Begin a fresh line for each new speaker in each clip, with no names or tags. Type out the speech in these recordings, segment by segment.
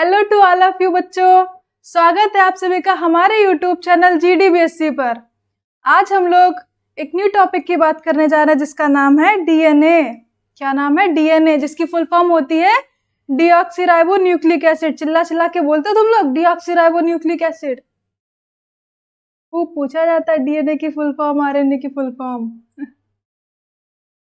Hello to all of you बच्चों, स्वागत है आप सभी का हमारे यूट्यूब चैनल GDBSC पर। आज हम लोग एक न्यू टॉपिक की बात करने जा रहे हैं जिसका नाम है डीएनए। क्या नाम है? डीएनए, जिसकी फुल फॉर्म होती है डीऑक्सीराइबो न्यूक्लिक एसिड। चिल्ला चिल्ला के बोलते हो तुम लोग, डीऑक्सीराइबो न्यूक्लिक एसिड। खूब पूछा जाता है डीएनए की फुल फॉर्म, आरएनए की फुल फॉर्म।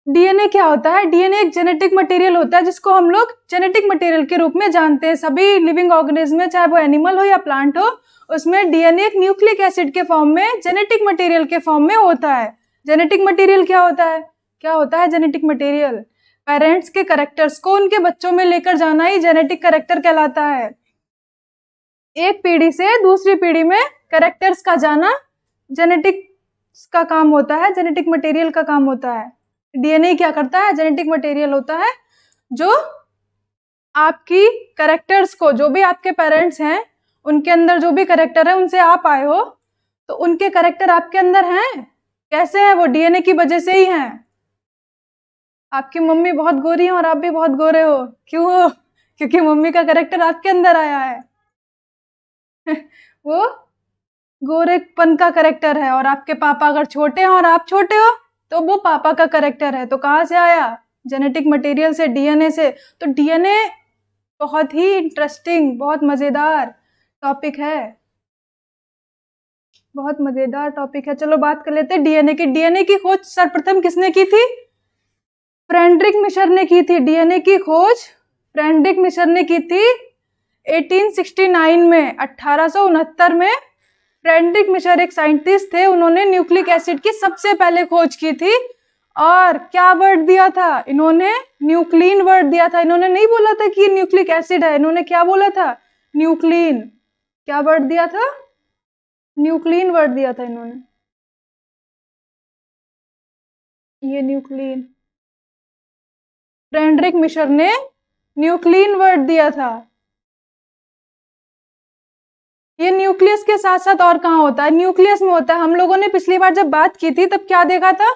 डीएनए क्या होता है? डीएनए एक जेनेटिक मटेरियल होता है जिसको हम लोग जेनेटिक मटेरियल के रूप में जानते हैं। सभी लिविंग ऑर्गेनिज्म में, चाहे वो एनिमल हो या प्लांट हो, उसमें डीएनए एक न्यूक्लिक एसिड के फॉर्म में, जेनेटिक मटेरियल के फॉर्म में होता है। जेनेटिक मटेरियल क्या होता है? क्या होता है जेनेटिक मटेरियल? पेरेंट्स के कैरेक्टर्स को उनके बच्चों में लेकर जाना ही जेनेटिक कैरेक्टर कहलाता है। एक पीढ़ी से दूसरी पीढ़ी में कैरेक्टर्स का जाना जेनेटिक का काम होता है, जेनेटिक मटेरियल का काम होता है। डीएनए क्या करता है? जेनेटिक मटेरियल होता है जो आपकी कैरेक्टर्स को, जो भी आपके पेरेंट्स हैं उनके अंदर जो भी कैरेक्टर है, उनसे आप आए हो तो उनके कैरेक्टर आपके अंदर हैं। कैसे हैं वो? डीएनए की वजह से ही हैं। आपकी मम्मी बहुत गोरी है और आप भी बहुत गोरे हो। क्यों हो? क्योंकि मम्मी का कैरेक्टर आपके अंदर आया है। वो गोरेपन का कैरेक्टर है। और आपके पापा अगर छोटे हैं और आप छोटे हो तो वो पापा का कैरेक्टर है। तो कहाँ से आया? जेनेटिक मटेरियल से, डीएनए से। तो डीएनए बहुत ही इंटरेस्टिंग, बहुत मजेदार टॉपिक है, बहुत मजेदार टॉपिक है। चलो बात कर लेते हैं डीएनए की। डीएनए की खोज सर्वप्रथम किसने की थी? फ्रेडरिक मिशर ने की थी। डीएनए की खोज फ्रेडरिक मिशर ने की थी 1869 में, 1869 में। फ्रेडरिक मिशर एक साइंटिस्ट थे, उन्होंने न्यूक्लिक एसिड की सबसे पहले खोज की थी। और क्या वर्ड दिया था इन्होंने? न्यूक्लिन वर्ड दिया था। इन्होंने नहीं बोला था कि ये न्यूक्लिक एसिड है, इन्होंने क्या बोला था? न्यूक्लिन। क्या वर्ड दिया था? न्यूक्लिन वर्ड दिया था इन्होंने। ये न्यूक्लिन, फ्रेडरिक मिशर ने न्यूक्लिन वर्ड दिया था। ये न्यूक्लियस के साथ साथ और कहाँ होता है? न्यूक्लियस में होता है। हम लोगों ने पिछली बार जब बात की थी तब क्या देखा था?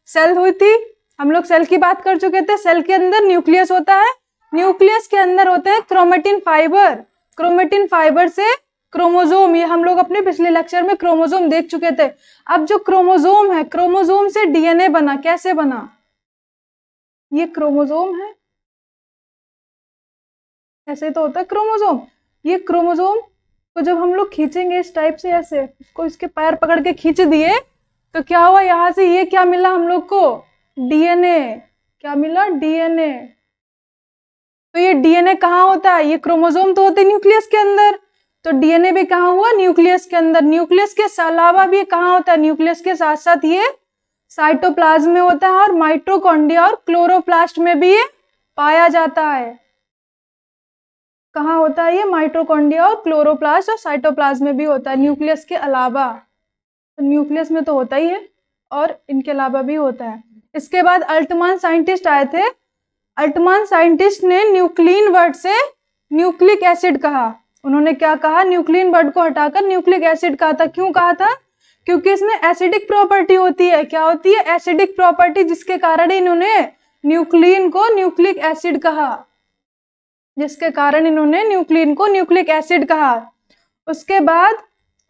सेल हुई थी। हम लोग सेल की बात कर चुके थे। सेल के अंदर न्यूक्लियस होता है। न्यूक्लियस के अंदर होते हैं क्रोमेटिन फाइबर। क्रोमेटिन फाइबर से क्रोमोजोम, ये हम लोग अपने पिछले लेक्चर में क्रोमोजोम देख चुके थे। अब जो क्रोमोजोम है, क्रोमोजोम से डीएनए बना। कैसे बना? ये क्रोमोजोम है, ऐसे तो होता है क्रोमोजोम। ये क्रोमोजोम को जब हम लोग खींचेंगे इस टाइप से, ऐसे इसको, इसके पैर पकड़ के खींच दिए तो क्या हुआ? यहां से ये क्या मिला हम लोग को? डीएनए। क्या मिला? डीएनए। तो ये डीएनए कहाँ होता है? ये क्रोमोजोम तो होते न्यूक्लियस के अंदर, तो डीएनए भी कहाँ हुआ? न्यूक्लियस के अंदर। न्यूक्लियस के अलावा भी कहाँ होता है? न्यूक्लियस के साथ साथ ये साइटोप्लाज्म में होता है और माइटोकॉन्ड्रिया और क्लोरोप्लास्ट में भी ये पाया जाता है। कहाँ होता है ये? माइटोकॉन्ड्रिया और क्लोरोप्लास्ट और साइटोप्लाज्म में भी होता है, न्यूक्लियस के अलावा। तो न्यूक्लियस में तो होता ही है और इनके अलावा भी होता है। इसके बाद अल्टमान साइंटिस्ट आए थे। अल्टमान साइंटिस्ट ने न्यूक्लिन वर्ड से न्यूक्लिक एसिड कहा। उन्होंने क्या कहा? न्यूक्लिन वर्ड को हटाकर न्यूक्लिक एसिड कहा था। क्यों कहा था? क्योंकि इसमें एसिडिक प्रॉपर्टी होती है। क्या होती है? एसिडिक प्रॉपर्टी, जिसके कारण इन्होंने न्यूक्लिन को न्यूक्लिक एसिड कहा, जिसके कारण इन्होंने न्यूक्लिन को न्यूक्लिक एसिड कहा। उसके बाद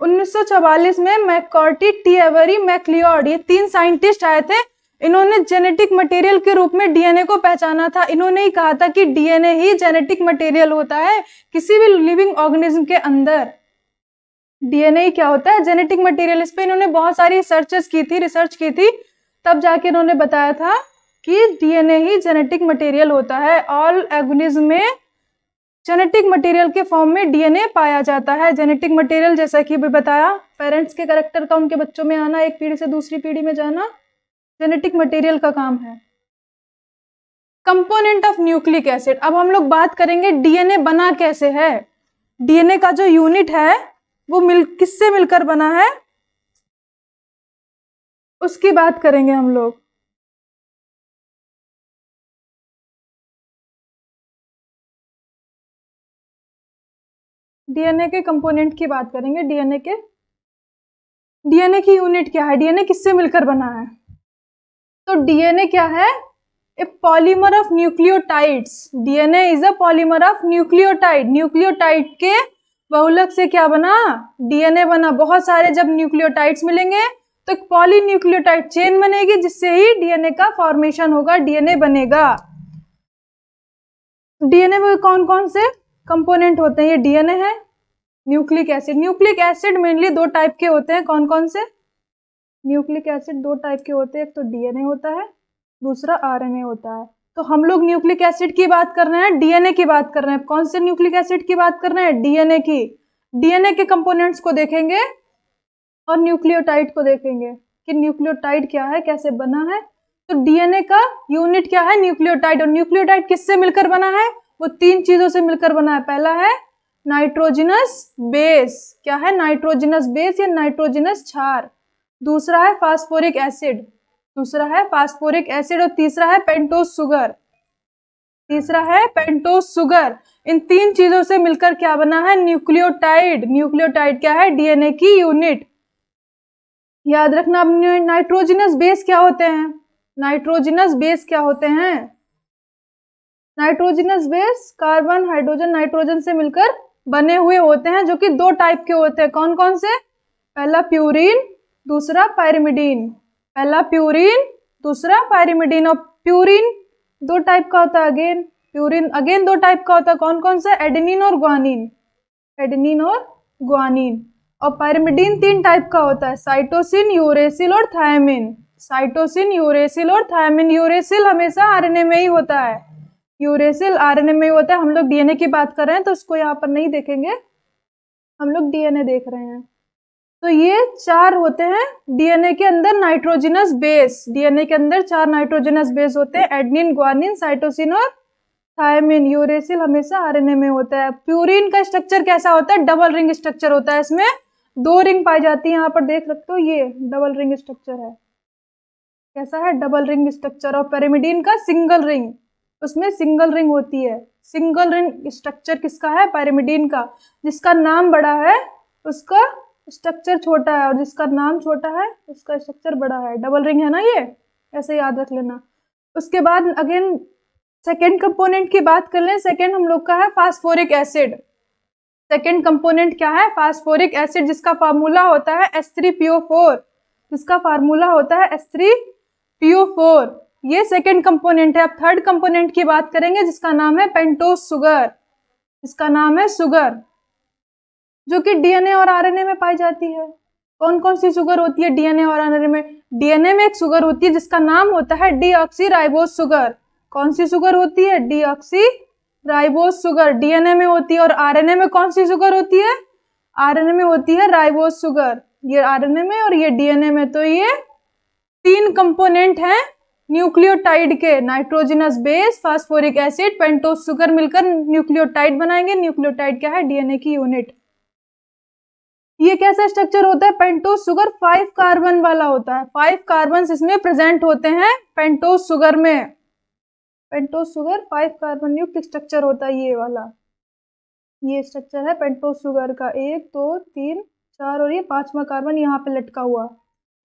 1944 में मैककॉर्टी, टी एवरी, मैक्लियोड, ये 3 साइंटिस्ट आए थे। इन्होंने जेनेटिक मटेरियल के रूप में डीएनए को पहचाना था। इन्होंने ही कहा था कि डीएनए ही जेनेटिक मटेरियल होता है किसी भी लिविंग ऑर्गेनिज्म के अंदर। डीएनए क्या होता है? Genetic material. इस पे इन्होंने बहुत सारी रिसर्च की थी, तब जाके इन्होंने बताया था कि डीएनए ही जेनेटिक मटेरियल होता है। ऑल ऑर्गेनिज्म में जेनेटिक मटेरियल के फॉर्म में डीएनए पाया जाता है। जेनेटिक मटेरियल, जैसा कि भी बताया, पेरेंट्स के कैरेक्टर का उनके बच्चों में आना, एक पीढ़ी से दूसरी पीढ़ी में जाना, जेनेटिक मटेरियल का काम है। Component of nucleic acid. अब हम लोग बात करेंगे डीएनए बना कैसे है। डीएनए का जो यूनिट है वो किससे मिलकर बना है, उसकी बात करेंगे हम लोग। डीएनए के कंपोनेंट की बात करेंगे। डीएनए की यूनिट क्या है? डीएनए किससे मिलकर बना है? तो डीएनए क्या है? ए polymer of nucleotides, DNA is a polymer of nucleotide. Nucleotide के बहुलक से क्या बना, डीएनए बना। बहुत सारे जब न्यूक्लियोटाइड्स मिलेंगे तो एक पॉलीन्यूक्लियोटाइड चेन बनेगी जिससे ही डीएनए का फॉर्मेशन होगा, डीएनए बनेगा। डीएनए में कौन कौन से कंपोनेंट होते हैं, ये डीएनए है। Nucleic acid, nucleic acid mainly दो टाइप के होते हैं, कौन कौन से? न्यूक्लिक एसिड दो टाइप के होते हैं, एक तो डीएनए होता है, दूसरा आरएनए होता है। तो हम लोग न्यूक्लिक एसिड की बात कर रहे हैं, डीएनए की बात कर रहे हैं। कौन से न्यूक्लिक एसिड की बात कर रहे हैं? डीएनए की। डीएनए के कंपोनेंट्स को देखेंगे और न्यूक्लियोटाइड को देखेंगे कि न्यूक्लियोटाइड क्या है, कैसे बना है। तो डीएनए का यूनिट क्या है? न्यूक्लियोटाइड। और न्यूक्लियोटाइड किससे मिलकर बना है? वो तीन चीजों से मिलकर बना है। पहला है नाइट्रोजनस बेस, क्या है? नाइट्रोजनस बेस या नाइट्रोजनस क्षार। दूसरा है फास्फोरिक एसिड, दूसरा है फास्फोरिक एसिड। और तीसरा है पेंटोज शुगर, तीसरा है पेंटोज शुगर। इन तीन चीजों से मिलकर क्या बना है? न्यूक्लियोटाइड। न्यूक्लियोटाइड क्या है? डीएनए की यूनिट। याद रखना। अब नाइट्रोजनस बेस क्या होते हैं? नाइट्रोजनस बेस क्या होते हैं? Nitrogenous base carbon, hydrogen, nitrogen से मिलकर बने हुए होते हैं, जो कि दो टाइप के होते हैं। कौन कौन से? पहला प्यूरिन, दूसरा पायरिमिडीन। पहला प्यूरिन, दूसरा पायरिमिडीन। और प्यूरिन दो टाइप का होता है, अगेन प्यूरिन अगेन दो टाइप का होता है। कौन कौन सा? एडेनिन और ग्वानिन, एडेनिन और ग्वानिन। और पायरिमिडीन तीन टाइप का होता है, साइटोसिन, यूरेसिल और थायमिन। साइटोसिन, यूरेसिल और थायमिन। यूरेसिल हमेशा आरएनए में ही होता है, यूरेसिल आरएनए में ही होता है। हम लोग डीएनए की बात कर रहे हैं तो इसको यहाँ पर नहीं देखेंगे, हम लोग डीएनए देख रहे हैं। तो ये चार होते हैं डीएनए के अंदर नाइट्रोजनस बेस। डीएनए के अंदर चार नाइट्रोजनस बेस होते हैं, एडेनिन, ग्वानिन, साइटोसिन और थायमिन। यूरेसिल हमेशा आरएनए में होता है। प्यूरिन का स्ट्रक्चर कैसा होता है? डबल रिंग स्ट्रक्चर होता है, इसमें दो रिंग पाई जाती है। यहाँ पर देख सकते हो, ये डबल रिंग स्ट्रक्चर है। कैसा है? Double ring structure. और पैरिमिडीन का सिंगल रिंग, उसमें सिंगल रिंग होती है। सिंगल रिंग स्ट्रक्चर किसका है? पैरिमिडीन का। जिसका नाम बड़ा है उसका स्ट्रक्चर छोटा है, और जिसका नाम छोटा है उसका स्ट्रक्चर बड़ा है। डबल रिंग है ना ये, ऐसे याद रख लेना। उसके बाद अगेन सेकेंड कंपोनेंट की बात कर लें। सेकेंड हम लोग का है फास्फोरिक एसिड। सेकेंड कंपोनेंट क्या है? फास्फोरिक एसिड, जिसका फार्मूला होता है H3PO4, जिसका फार्मूला होता है H3PO4। ये सेकेंड कंपोनेंट है। अब थर्ड कंपोनेंट की बात करेंगे जिसका नाम है पेंटोज शुगर, जिसका नाम है शुगर, जो कि डीएनए और आरएनए में पाई जाती है। कौन कौन सी शुगर होती है डीएनए और आरएनए में? डीएनए में एक शुगर होती है जिसका नाम होता है डीऑक्सीराइबोज शुगर। कौन सी शुगर होती है? डीऑक्सीराइबोज शुगर डीएनए में होती है। और आरएनए में कौन सी शुगर होती है? आरएनए में होती है राइबोज शुगर। ये आरएनए में और ये डीएनए में। तो ये तीन कंपोनेंट हैं न्यूक्लियोटाइड के, nitrogenous base, phosphoric acid, pentose sugar, मिलकर न्यूक्लियोटाइड बनाएंगे। न्यूक्लियोटाइड क्या है? डीएनए की यूनिट। ये कैसा स्ट्रक्चर होता है? पेंटोज शुगर 5 कार्बन वाला होता है। 5 कार्बन इसमें प्रेजेंट होते हैं पेंटोज शुगर में। पेंटोज शुगर 5 कार्बन युक्त स्ट्रक्चर होता है, ये वाला, ये स्ट्रक्चर है पेंटोज शुगर का। 1 2 3 4 और ये 5वां कार्बन यहाँ पे लटका हुआ।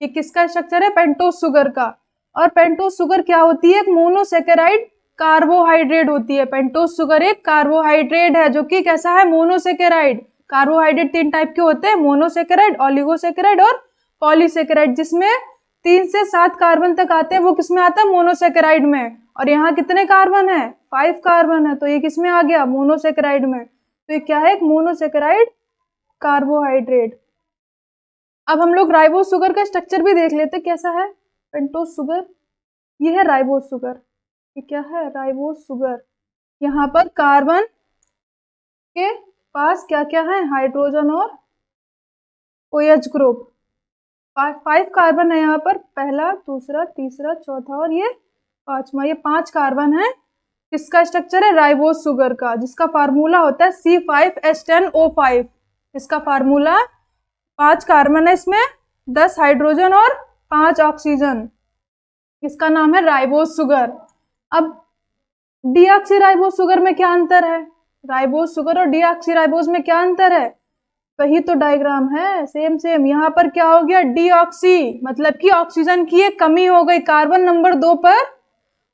ये किसका स्ट्रक्चर है? पेंटोज शुगर का। और पेंटोज शुगर क्या होती है? एक मोनोसेकेराइड कार्बोहाइड्रेट होती है। पेंटोज शुगर एक कार्बोहाइड्रेट है, जो कि कैसा है? मोनोसेकेराइड। कार्बोहाइड्रेट तीन टाइप के होते हैं, मोनोसेकेराइड, ऑलिगोसेकेराइड और पॉलीसेकेराइड। जिसमें 3 से 7 कार्बन तक आते हैं, वो किसमें आता है? मोनोसेकेराइड में। और यहाँ कितने कार्बन है? 5 कार्बन है, तो ये किसमें आ गया? मोनोसेकेराइड में। तो ये क्या है? एक मोनोसेकेराइड कार्बोहाइड्रेट। अब हम लोग राइबोज शुगर का स्ट्रक्चर भी देख लेते, कैसा है पेंटोज शुगर। ये है राइबोज शुगर। ये क्या है? Ribose sugar. यहाँ पर कार्बन के पास क्या क्या है? हाइड्रोजन और OH ग्रुप। 5 कार्बन है यहाँ पर, पहला, दूसरा, तीसरा, चौथा और ये 5वां। ये 5 कार्बन है। किसका स्ट्रक्चर है? राइबोज शुगर का, जिसका फार्मूला होता है C5H10O5। इसका फार्मूला 5 कार्बन है इसमें, 10 हाइड्रोजन और 5 ऑक्सीजन। इसका नाम है राइबोज शुगर। अब डीऑक्सीराइबोज शुगर में क्या अंतर है? राइबोज शुगर और डीऑक्सीराइबोज में क्या अंतर है? वही तो डायग्राम है, सेम सेम। यहाँ पर क्या हो गया? डीऑक्सी, मतलब कि ऑक्सीजन की एक कमी हो गई। कार्बन नंबर 2 पर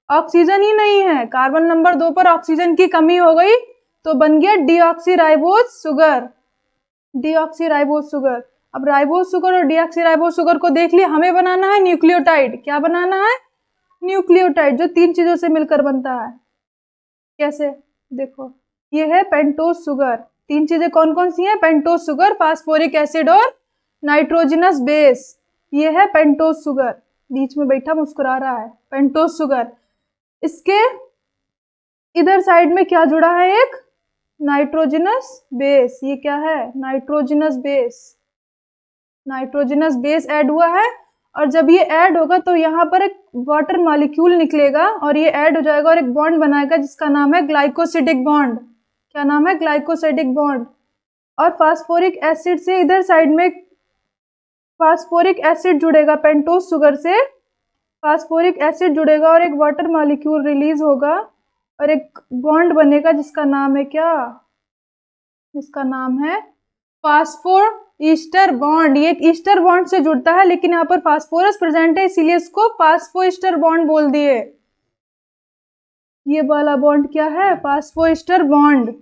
ऑक्सीजन ही नहीं है, कार्बन नंबर 2 पर ऑक्सीजन की कमी हो गई तो बन गया डीऑक्सीराइबोज शुगर, डीऑक्सीराइबोज शुगर। अब राइबोज शुगर और डीऑक्सीराइबोज शुगर को देख लिया, हमें बनाना है न्यूक्लियोटाइड। क्या बनाना है? न्यूक्लियोटाइड, जो 3 चीजों से मिलकर बनता है। कैसे? देखो, ये है पेंटोज शुगर। 3 चीजें कौन कौन सी हैं? पेंटोज शुगर, फास्फोरिक एसिड और नाइट्रोजनस बेस। ये है पेंटोज शुगर। बीच में बैठा मुस्कुरा रहा है, पेंटोज शुगर। इसके इधर साइड में क्या जुड़ा है? एक नाइट्रोजनस बेस। ये क्या है? Nitrogenous base. Nitrogenous base add हुआ है, और जब ये ऐड होगा तो यहाँ पर एक वाटर मॉलिक्यूल निकलेगा और ये ऐड हो जाएगा और एक बॉन्ड बनाएगा जिसका नाम है ग्लाइकोसिडिक बॉन्ड। क्या नाम है? Glycosidic bond. और फास्फोरिक एसिड से इधर साइड में फास्फोरिक एसिड जुड़ेगा, पेंटोज शुगर से फास्फोरिक एसिड जुड़ेगा और एक वाटर मॉलिक्यूल रिलीज होगा और एक बॉन्ड बनेगा जिसका नाम है क्या? जिसका नाम है फास्फो ईस्टर बॉन्ड। ये एक ईस्टर बॉन्ड से जुड़ता है, लेकिन यहाँ पर फास्फोरस प्रेजेंट है इसीलिए इसको फास्फो ईस्टर बॉन्ड बोल दिए। ये वाला बॉन्ड क्या है? Phospho ester bond.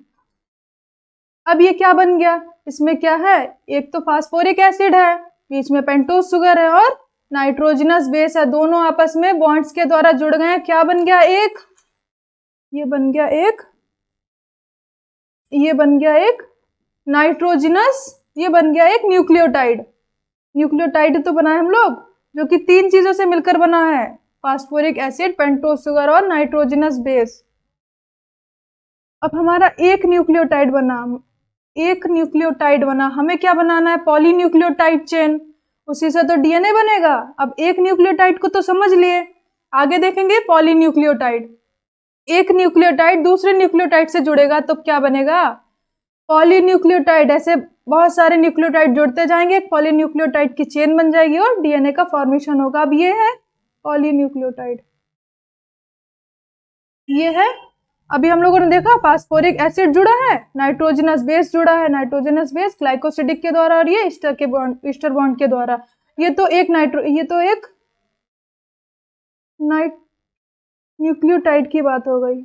अब ये क्या बन गया? इसमें क्या है? एक तो फास्फोरिक एसिड है, बीच में पेंटोज शुगर है और नाइट्रोजनस बेस है। दोनों आपस में बॉन्ड्स के द्वारा जुड़ गए। क्या बन गया? एक ये बन गया एक ये बन गया एक नाइट्रोजनस, ये बन गया एक न्यूक्लियोटाइड। न्यूक्लियोटाइड तो बनाए हम लोग, जो कि 3 चीजों से मिलकर बना है, फास्फोरिक एसिड, पेंटोज शुगर और नाइट्रोजनस बेस। अब हमारा एक न्यूक्लियोटाइड बना, हमें क्या बनाना है? Polynucleotide chain. उसी से तो डीएनए बनेगा। अब एक न्यूक्लियोटाइड को तो समझ लिए, आगे देखेंगे पॉलीन्यूक्लियोटाइड। एक न्यूक्लियोटाइड दूसरे न्यूक्लियोटाइड से जुड़ेगा तो क्या बनेगा? पॉलीन्यूक्लियोटाइड। ऐसे बहुत सारे न्यूक्लियोटाइड जुड़ते जाएंगे, एक पॉलीन्यूक्लियोटाइड की चेन बन जाएगी और डीएनए का फॉर्मेशन होगा। अब ये है पॉलीन्यूक्लियोटाइड, ये है। अभी हम लोगों ने देखा फास्फोरिक एसिड जुड़ा है, नाइट्रोजनस बेस जुड़ा है, नाइट्रोजनस बेस ग्लाइकोसिडिक के द्वारा और ये ईस्टर बॉन्ड के द्वारा। ये तो एक न्यूक्लियोटाइड की बात हो गई।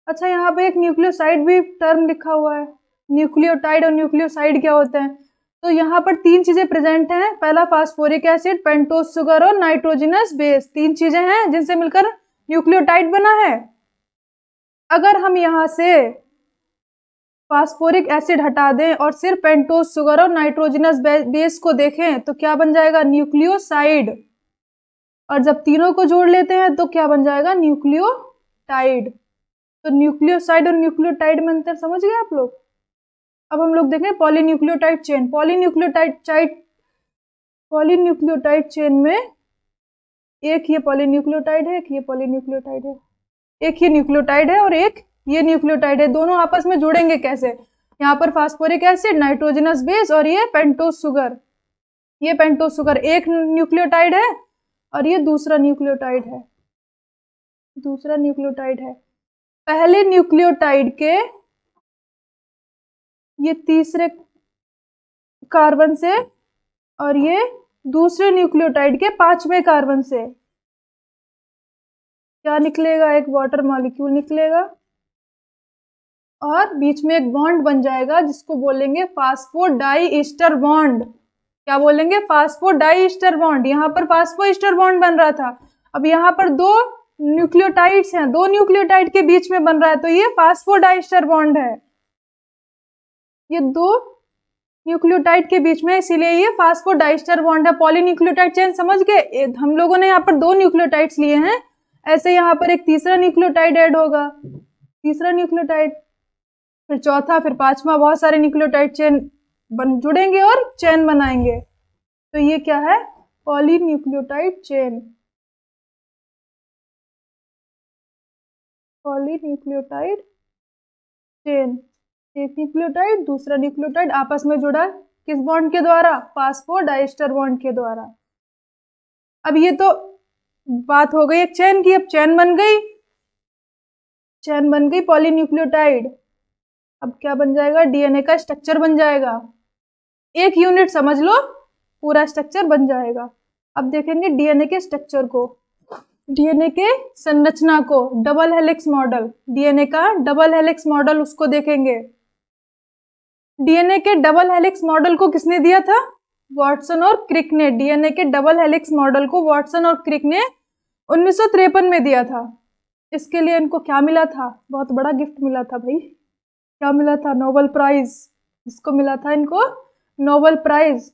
अच्छा, यहाँ पे एक न्यूक्लियोसाइड भी टर्म लिखा हुआ है। न्यूक्लियोटाइड और न्यूक्लियोसाइड क्या होते हैं? तो यहाँ पर 3 चीजें प्रेजेंट हैं। पहला फास्फोरिक एसिड, पेंटोज शुगर और नाइट्रोजनस बेस। 3 चीजें हैं जिनसे मिलकर न्यूक्लियोटाइड बना है। अगर हम यहाँ से फास्फोरिक एसिड हटा दें और सिर्फ पेंटोज शुगर और नाइट्रोजनस बेस को देखें तो क्या बन जाएगा? न्यूक्लियोसाइड। और जब तीनों को जोड़ लेते हैं तो क्या बन जाएगा? न्यूक्लियोटाइड। तो न्यूक्लियोसाइड और न्यूक्लियोटाइड में अंतर समझ गए आप लोग? अब हम लोग देखें पॉलीन्यूक्लियोटाइड चेन। पॉलीन्यूक्लियोटाइड चेन में एक ये पॉलीन्यूक्लियोटाइड है, एक ये पॉलीन्यूक्लियोटाइड है, एक ये न्यूक्लियोटाइड है और एक ये न्यूक्लियोटाइड है। दोनों आपस में जुड़ेंगे कैसे? यहाँ पर फास्फोरिक एसिड, नाइट्रोजनस बेस और ये पेंटोज शुगर। ये पेंटोज शुगर एक न्यूक्लियोटाइड है और ये दूसरा न्यूक्लियोटाइड है। पहले न्यूक्लियोटाइड के ये तीसरे कार्बन से और ये दूसरे न्यूक्लियोटाइड के 5वें कार्बन से क्या निकलेगा? एक वाटर मॉलिक्यूल निकलेगा और बीच में एक बॉन्ड बन जाएगा जिसको बोलेंगे फास्फोडाइईस्टर बॉन्ड। क्या बोलेंगे? फास्फोडाइईस्टर बॉन्ड। यहाँ पर फास्फोईस्टर बॉन्ड बन रहा था, अब यहाँ पर 2 न्यूक्लियोटाइड्स हैं, 2 न्यूक्लियोटाइड के बीच में बन रहा है तो ये फास्फोडाइईस्टर बॉन्ड है। ये 2 न्यूक्लियोटाइड के बीच में, इसीलिए ये फास्फोडाइईस्टर बॉन्ड है। पॉलीन्यूक्लियोटाइड चेन समझ गए? हम लोगों ने यहाँ पर 2 न्यूक्लियोटाइड्स लिए हैं, ऐसे यहाँ पर एक तीसरा न्यूक्लियोटाइड ऐड होगा, तीसरा न्यूक्लियोटाइड, फिर चौथा, फिर 5वां। बहुत सारे न्यूक्लियोटाइड चेन जुड़ेंगे और चेन बनाएंगे। तो ये क्या है? Polynucleotide chain. पॉलीन्यूक्लियोटाइड चेन, एक न्यूक्लियोटाइड दूसरा न्यूक्लियोटाइड आपस में जुड़ा किस बॉन्ड के द्वारा? फास्फोडाइईस्टर बॉन्ड के द्वारा। अब ये तो बात हो गई एक चेन की। अब चेन बन गई पॉलीन्यूक्लियोटाइड। अब क्या बन जाएगा? डीएनए का स्ट्रक्चर बन जाएगा। एक यूनिट समझ लो, पूरा स्ट्रक्चर बन जाएगा। अब देखेंगे डीएनए के स्ट्रक्चर को। डीएनए के संरचना को, डबल हेलिक्स मॉडल, डीएनए का डबल हेलिक्स मॉडल उसको देखेंगे। डीएनए के डबल हेलिक्स मॉडल को किसने दिया था? वाटसन और क्रिक ने। डीएनए के डबल हेलिक्स मॉडल को वाटसन और क्रिक ने 1953 में दिया था। इसके लिए इनको क्या मिला था? बहुत बड़ा गिफ्ट मिला था भाई। क्या मिला था? Nobel prize. इसको मिला था इनको Nobel prize.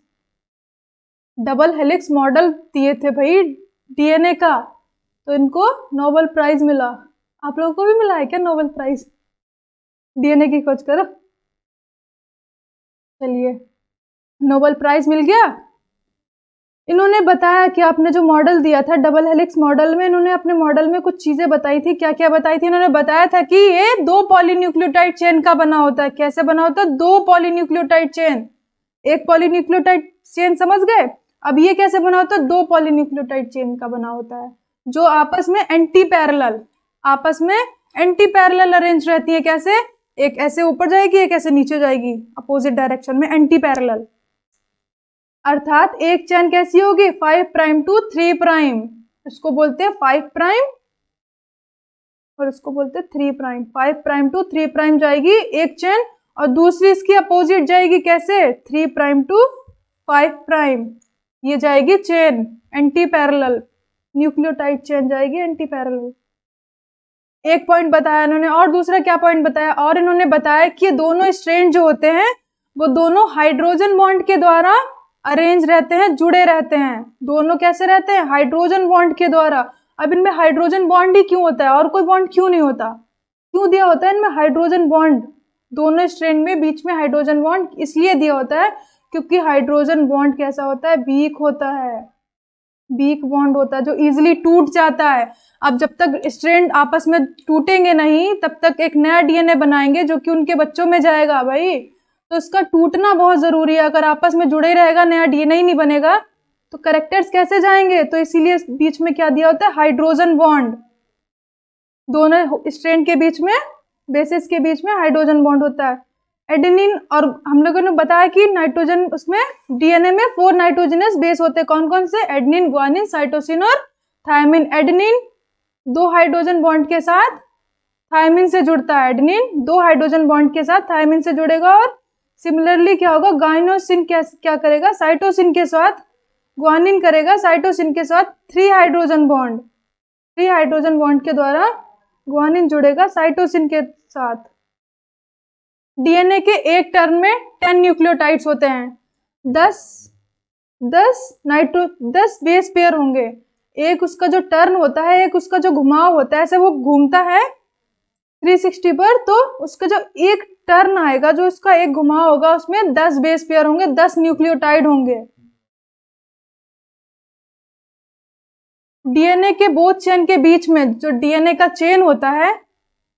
Double helix model दिए थे भाई डीएनए का, तो इनको नोबेल प्राइज मिला। आप लोगों को भी मिला है क्या नोबेल प्राइज डीएनए की खोज करो? चलिए, नोबेल प्राइज मिल गया। इन्होंने बताया कि आपने जो मॉडल दिया था डबल हेलिक्स मॉडल में, इन्होंने अपने मॉडल में कुछ चीजें बताई थी। क्या क्या बताई थी? इन्होंने बताया था कि ये 2 पॉलीन्यूक्लियोटाइड चेन का बना होता है। कैसे बना होता है? 2 पॉलीन्यूक्लियोटाइड चेन। एक पॉलीन्यूक्लियोटाइड चेन समझ गए। अब ये कैसे बना होता है? 2 पॉलीन्यूक्लियोटाइड चेन का बना होता है, जो आपस में एंटी पैरेलल अरेंज रहती है। कैसे? एक ऐसे ऊपर जाएगी, एक ऐसे नीचे जाएगी, अपोजिट डायरेक्शन में, एंटी पैरेलल। अर्थात एक चेन कैसी होगी? 5 प्राइम टू 3 प्राइम। इसको बोलते हैं 5 प्राइम और इसको बोलते हैं 3 प्राइम। 5 प्राइम टू 3 प्राइम जाएगी एक चेन, और दूसरी इसकी अपोजिट जाएगी। कैसे? 3 प्राइम टू 5 प्राइम। ये जाएगी chain anti parallel, nucleotide chain जाएगी एंटी पैरेलल। एक पॉइंट बताया इन्होंने, और दूसरा क्या पॉइंट बताया? और इन्होंने बताया कि ये दोनों स्ट्रैंड जो होते हैं वो दोनों हाइड्रोजन बॉन्ड के द्वारा अरेंज रहते हैं, जुड़े रहते हैं। दोनों कैसे रहते हैं? हाइड्रोजन बॉन्ड के द्वारा। अब इनमें हाइड्रोजन बॉन्ड ही क्यों होता है? और कोई बॉन्ड क्यों नहीं होता? क्यों दिया होता है इनमें हाइड्रोजन बॉन्ड? दोनों स्ट्रैंड में बीच में हाइड्रोजन बॉन्ड इसलिए दिया होता है क्योंकि हाइड्रोजन बॉन्ड कैसा होता है? वीक होता है, वीक बॉन्ड होता है, जो इजीली टूट जाता है। अब जब तक स्ट्रैंड आपस में टूटेंगे नहीं, तब तक एक नया डीएनए बनाएंगे जो कि उनके बच्चों में जाएगा भाई। तो इसका टूटना बहुत जरूरी है। अगर आपस में जुड़े रहेगा, नया डीएनए ही नहीं बनेगा, तो कैरेक्टर्स कैसे जाएंगे? तो इसीलिए बीच में क्या दिया होता है? Hydrogen bond. दोनों स्ट्रैंड के बीच में, बेसिस के बीच में हाइड्रोजन बॉन्ड होता है। एडेनिन, और हम लोगों ने बताया कि नाइट्रोजन, उसमें डीएनए में 4 नाइट्रोजनस बेस होते हैं। कौन कौन से? एडेनिन, ग्वानिन, साइटोसिन और थायमिन। एडेनिन 2 हाइड्रोजन बॉन्ड के साथ थायमिन से जुड़ता है। एडेनिन 2 हाइड्रोजन बॉन्ड के साथ थायमिन से जुड़ेगा। और सिमिलरली क्या होगा? गाइनोसिन क्या करेगा? साइटोसिन के साथ। ग्वानिन करेगा साइटोसिन के साथ 3 हाइड्रोजन बॉन्ड। 3 हाइड्रोजन बॉन्ड के द्वारा ग्वानिन जुड़ेगा साइटोसिन के साथ। डीएनए के एक टर्न में 10 न्यूक्लियोटाइड्स होते हैं। 10 बेस पेयर होंगे। एक उसका जो टर्न होता है, एक उसका जो घुमाव होता है, ऐसे वो घूमता है 360 पर, तो उसका जो एक टर्न आएगा, जो उसका एक घुमाव होगा, उसमें 10 बेस पेयर होंगे, 10 न्यूक्लियोटाइड होंगे। डीएनए के बोथ चेन के बीच में, जो डीएनए का चेन होता है,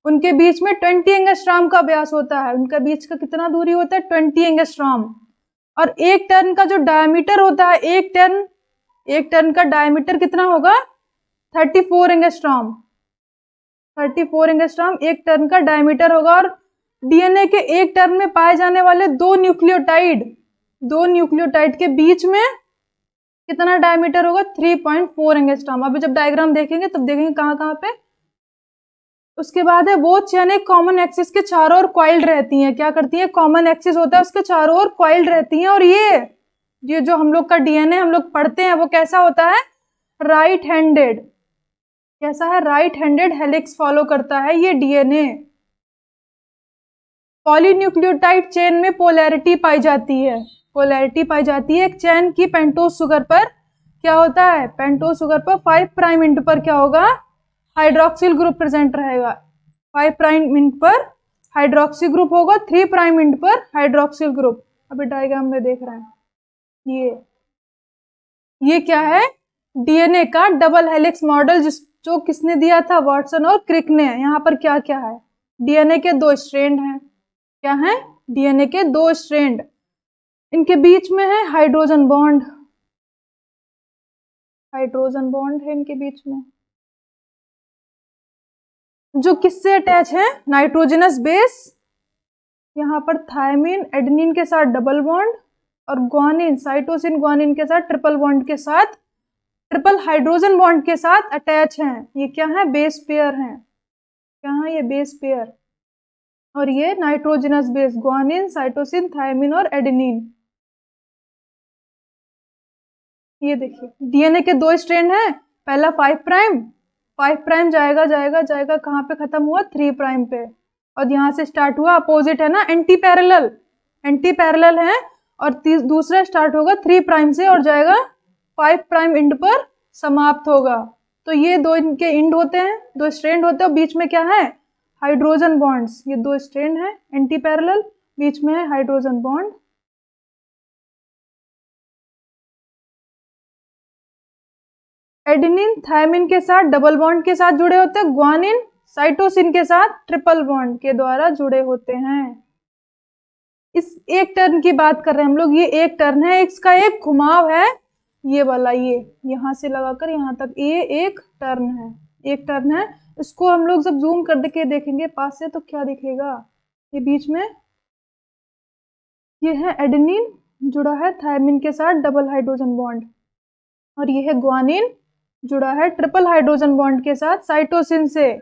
उनके बीच में 20 एंगस्ट्रॉम का व्यास होता है। उनका बीच का कितना दूरी होता है? 20 एंगस्ट्रॉम। और एक टर्न का जो डायमीटर होता है, एक टर्न का डायमीटर कितना होगा? 34 एंगस्ट्रॉम। 34 एंगस्ट्रॉम एक टर्न का डायमीटर होगा। और डीएनए के एक टर्न में पाए जाने वाले 2 न्यूक्लियोटाइड के बीच में कितना डायमीटर होगा? 3.4 एंगस्ट्रॉम। अभी जब डायग्राम देखेंगे तब देखेंगे कहाँ पे। उसके बाद है वो चेन एक कॉमन एक्सिस के चारों ओर कॉइल्ड रहती हैं। क्या करती हैं? कॉमन एक्सिस होता है, उसके चारों ओर कॉइल्ड रहती हैं। और ये जो हम लोग का डीएनए हम लोग पढ़ते हैं, वो कैसा होता है? Right handed. कैसा है? राइट हैंडेड हेलिक्स फॉलो करता है ये डीएनए। पॉलीन्यूक्लियोटाइड चेन में पोलैरिटी पाई जाती है। एक चेन की पेंटोज शुगर पर क्या होता है? पेंटोज शुगर पर 5 प्राइम एंड पर क्या होगा? हाइड्रोक्सिल ग्रुप प्रेजेंट रहेगा। 5 प्राइम एंड पर हाइड्रोक्सी ग्रुप होगा, 3 प्राइम एंड पर हाइड्रोक्सिल ग्रुप। अभी डायग्राम में देख रहे हैं। ये क्या है? डीएनए का डबल हेलिक्स मॉडल, जो किसने दिया था? वाटसन और क्रिक ने। यहाँ पर क्या क्या है? डीएनए के 2 स्ट्रैंड हैं। क्या है? डीएनए के 2 स्ट्रैंड। इनके बीच में है हाइड्रोजन बॉन्ड। है इनके बीच में, जो किससे अटैच है? Nitrogenous base. यहाँ पर थायमिन एडेनिन के साथ डबल बॉन्ड, और ग्वानिन साइटोसिन ग्वानिन के साथ ट्रिपल बॉन्ड के साथ ट्रिपल हाइड्रोजन बॉन्ड के साथ अटैच हैं। ये क्या है? बेस पेयर हैं। क्या है ये? Base pair. और ये nitrogenous base, guanine, cytosine, thymine और एडेनिन। ये देखिए डीएनए के 2 स्ट्रैंड हैं। पहला 5 प्राइम जाएगा जाएगा जाएगा, कहाँ पे खत्म हुआ? 3 प्राइम पे। और यहाँ से स्टार्ट हुआ, अपोजिट है ना, एंटी पैरेलल है। और दूसरा स्टार्ट होगा 3 प्राइम से और जाएगा 5 प्राइम एंड पर समाप्त होगा। तो ये 2 इनके एंड होते हैं, 2 स्ट्रैंड होते हैं। और बीच में क्या है? Hydrogen bonds. ये 2 स्ट्रैंड है एंटी पैरेलल, बीच में है हाइड्रोजन बॉन्ड। एडेनिन थायमिन के साथ डबल बॉन्ड के साथ जुड़े होते हैं। ग्वानिन साइटोसिन के साथ ट्रिपल बॉन्ड के द्वारा जुड़े होते हैं। इस एक टर्न की बात कर रहे हैं हम लोग। ये एक टर्न है, इसका एक घुमाव है, ये वाला, ये यहां से लगाकर यहां तक, ये एक टर्न है, एक टर्न है। इसको हम लोग जब जूम कर के देखेंगे पास से तो क्या दिखेगा? ये बीच में ये है एडेनिन, जुड़ा है थायमिन के साथ डबल हाइड्रोजन बॉन्ड। और ये है ग्वानिन, जुड़ा है ट्रिपल हाइड्रोजन बॉन्ड के साथ साइटोसिन से।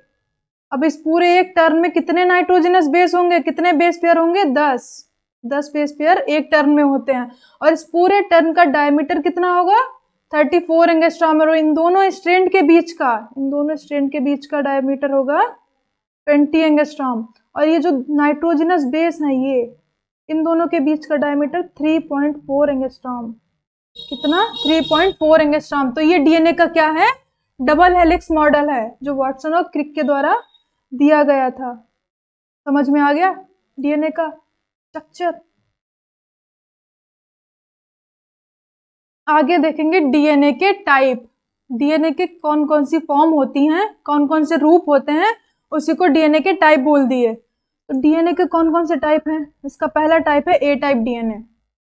अब इस पूरे एक टर्न में कितने नाइट्रोजनस बेस होंगे? कितने बेस पेयर होंगे? 10 बेस पेयर एक टर्न में होते हैं। और इस पूरे टर्न का डायमीटर कितना होगा? 34 एंगस्ट्रॉम। और इन दोनों स्ट्रैंड के बीच का डायमीटर होगा 20 एंगस्ट्रॉम। और ये जो नाइट्रोजनस बेस है, ये इन दोनों के बीच का डायमीटर 3.4 एंगस्ट्रॉम। कितना? 3.4 एंगस्ट्रॉम। तो ये डीएनए का क्या है? डबल हेलिक्स मॉडल है, जो वाटसन और क्रिक के द्वारा दिया गया था। समझ में आ गया डीएनए का स्ट्रक्चर? आगे देखेंगे डीएनए के टाइप। डीएनए के कौन कौन सी फॉर्म होती हैं, कौन कौन से रूप होते हैं, उसी को डीएनए के टाइप बोल दिए। तो डीएनए के कौन कौन से टाइप हैं? इसका पहला टाइप है ए टाइप डीएनए।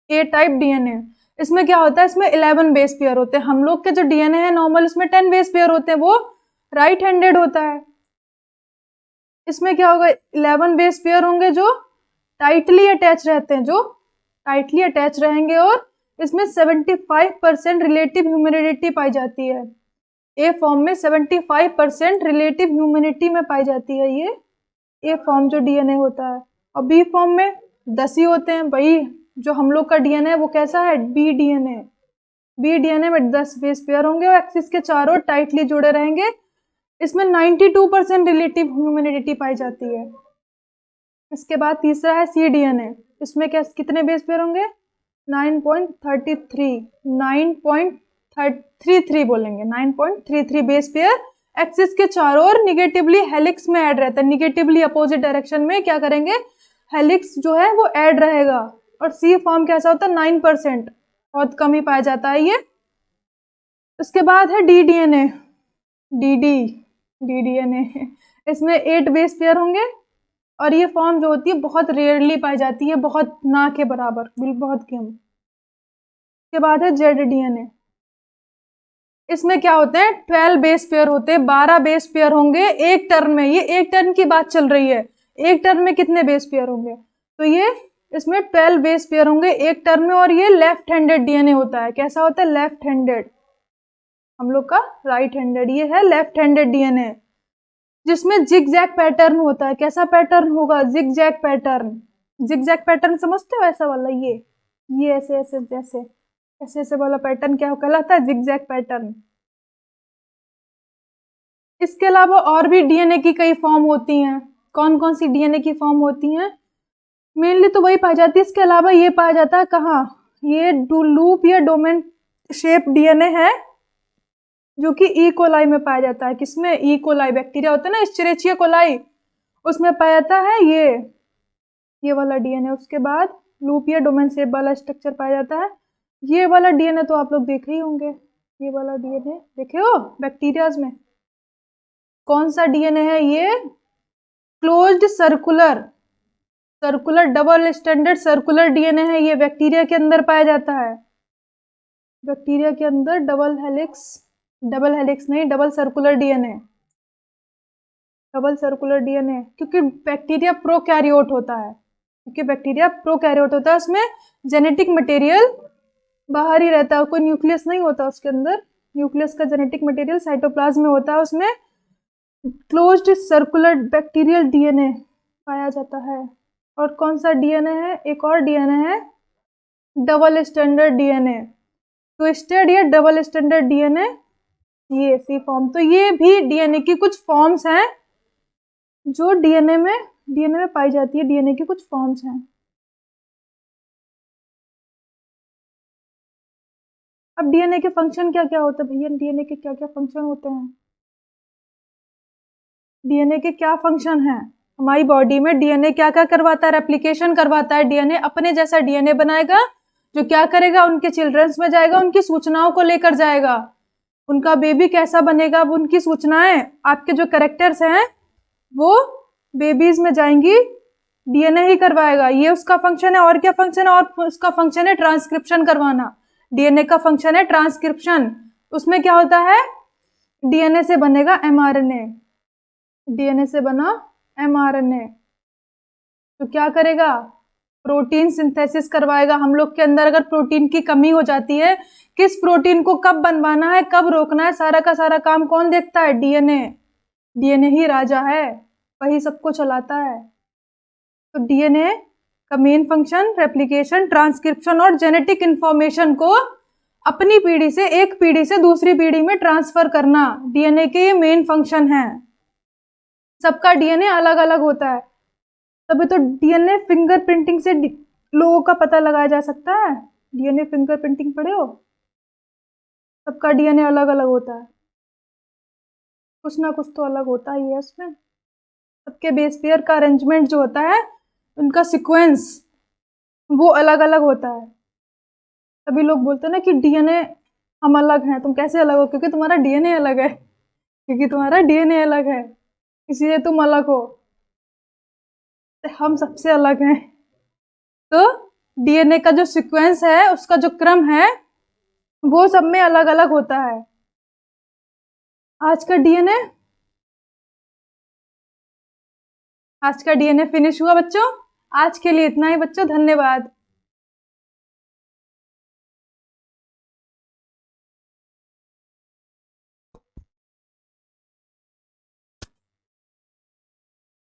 ए टाइप डीएनए, इसमें क्या होता है? इसमें 11 बेस पेयर होते हैं। हम लोग के जो डीएनए है नॉर्मल, इसमें 10 बेस पेयर होते हैं, वो राइट हैंडेड होता है। इसमें क्या होगा? 11 बेस पेयर होंगे जो टाइटली अटैच रहते हैं, जो टाइटली अटैच रहेंगे। और इसमें 75% रिलेटिव ह्यूमिडिटी पाई जाती है। ए फॉर्म में 75% रिलेटिव ह्यूमिडिटी में पाई जाती है ये ए फॉर्म जो डीएनए होता है। और बी फॉर्म में 10 ही होते हैं भाई। जो हम लोग का डीएनए है वो कैसा है? B DNA. बी डीएनए में 10 बेस पेयर होंगे और एक्सिस के चारों टाइटली जुड़े रहेंगे। इसमें 92% रिलेटिव ह्यूमिडिटी पाई जाती है। इसके बाद तीसरा है सी डीएनए। इसमें क्या कितने बेस पेयर होंगे? 9.33 बोलेंगे, 9.33 बेस पेयर एक्सिस के चारों ओर निगेटिवली हेलिक्स में ऐड रहता है। निगेटिवली अपोजिट डायरेक्शन में क्या करेंगे? हेलिक्स जो है वो ऐड रहेगा। और सी फॉर्म कैसा होता है? 9%, बहुत कम ही पाया जाता है ये। उसके बाद है डी डीएनए। डी डीएनए, इसमें 8 बेस पेयर होंगे। और ये फॉर्म जो होती है बहुत रेयरली पाई जाती है, बहुत ना के बराबर, बिल्कुल बहुत कम। उसके बाद है जेड डीएनए। इसमें क्या होते हैं? 12 बेस पेयर होते हैं, 12 बेस पेयर होंगे एक टर्न में। ये एक टर्न की बात चल रही है, एक टर्न में कितने बेस पेयर होंगे? तो ये इसमें 12 बेस पेयर होंगे एक टर्न में। और ये लेफ्ट हैंडेड डीएनए होता है। कैसा होता है? Left handed. हम लोग का राइट हैंडेड, ये है लेफ्ट हैंडेड डीएनए, जिसमें जिगजैग पैटर्न होता है। कैसा पैटर्न होगा? Zigzag pattern. जिगजैग पैटर्न समझते हो? ऐसा वाला, ये ऐसे ऐसे जैसे ऐसे ऐसे वाला पैटर्न क्या कहलाता है? Zigzag pattern. इसके अलावा और भी डीएनए की कई फॉर्म होती हैं। कौन कौन सी डीएनए की फॉर्म होती हैं? मेनली तो वही पाई जाती है। इसके अलावा ये पाया जाता है कहाँ? ये लूप या डोमेन शेप डीएनए है, जो कि ई कोलाई में पाया जाता है। किसमें? ई कोलाई बैक्टीरिया होता है ना, एस्चेरिचिया कोलाई, उसमें पाया जाता है ये वाला डीएनए। उसके बाद लूप या डोमेन शेप वाला स्ट्रक्चर पाया जाता है। ये वाला डीएनए तो आप लोग देखे ही होंगे। ये वाला डीएनए देखे हो बैक्टीरियाज में? कौन सा डीएनए है ये? Closed circular double standard circular DNA है। ये बैक्टीरिया के अंदर पाया जाता है। बैक्टीरिया के अंदर डबल हेलिक्स नहीं, डबल सर्कुलर डीएनए। क्योंकि बैक्टीरिया प्रोकैरियोट होता है। उसमें जेनेटिक मटेरियल बाहर ही रहता है, कोई न्यूक्लियस नहीं होता उसके अंदर, न्यूक्लियस का जेनेटिक मटेरियल साइटोप्लाज्म में होता है, उसमें क्लोज्ड सर्कुलर बैक्टीरियल डीएनए पाया जाता है। और कौन सा डीएनए है? एक और डीएनए है डबल स्टैंडर्ड डीएनए, ट्विस्टेड या डबल स्टैंडर्ड डीएनए, ये सी फॉर्म। तो ये भी डीएनए की कुछ फॉर्म्स हैं जो डीएनए में पाई जाती है, डीएनए की कुछ फॉर्म्स हैं। अब डीएनए के फंक्शन क्या क्या होते हैं भैया? डीएनए के क्या क्या फंक्शन होते हैं? डीएनए के क्या फंक्शन हैं? हमारी बॉडी में डीएनए क्या क्या करवाता है? रेप्लिकेशन करवाता है। डीएनए अपने जैसा डीएनए बनाएगा, जो क्या करेगा, उनके चिल्ड्रंस में जाएगा, उनकी सूचनाओं को लेकर जाएगा। उनका बेबी कैसा बनेगा, अब उनकी सूचनाएं, आपके जो कैरेक्टर्स हैं वो बेबीज में जाएंगी, डीएनए ही करवाएगा। ये उसका फंक्शन है। और क्या फंक्शन है? और उसका फंक्शन है ट्रांसक्रिप्शन करवाना। डीएनए का फंक्शन है ट्रांसक्रिप्शन। उसमें क्या होता है? डीएनए से बनेगा एमआरएनए, डीएनए से बना एमआरएनए। तो क्या करेगा? प्रोटीन सिंथेसिस करवाएगा। हम लोग के अंदर अगर प्रोटीन की कमी हो जाती है, किस प्रोटीन को कब बनवाना है, कब रोकना है, सारा का सारा काम कौन देखता है? डीएनए। डीएनए ही राजा है, वही सबको चलाता है। तो डीएनए का मेन फंक्शन रेप्लिकेशन, ट्रांसक्रिप्शन और जेनेटिक इंफॉर्मेशन को अपनी पीढ़ी से, एक पीढ़ी से दूसरी पीढ़ी में ट्रांसफर करना, डीएनए के मेन फंक्शन है। सबका डीएनए अलग अलग होता है, तभी तो डीएनए फिंगरप्रिंटिंग से लोगों का पता लगाया जा सकता है। डीएनए फिंगरप्रिंटिंग पढ़े हो? सबका डीएनए अलग अलग होता है, कुछ ना कुछ तो अलग होता ही है उसमें। सबके बेस पेयर का अरेंजमेंट जो होता है, उनका सीक्वेंस वो अलग अलग होता है। तभी लोग बोलते हैं ना कि डीएनए हम अलग हैं। तुम कैसे अलग हो? क्योंकि तुम्हारा डीएनए अलग है, क्योंकि तुम्हारा डीएनए अलग है, इसीलिए तुम अलग हो। हम सबसे अलग हैं। तो डीएनए का जो सीक्वेंस है, उसका जो क्रम है, वो सब में अलग अलग होता है। आज का डीएनए फिनिश हुआ बच्चों। आज के लिए इतना ही बच्चों, धन्यवाद।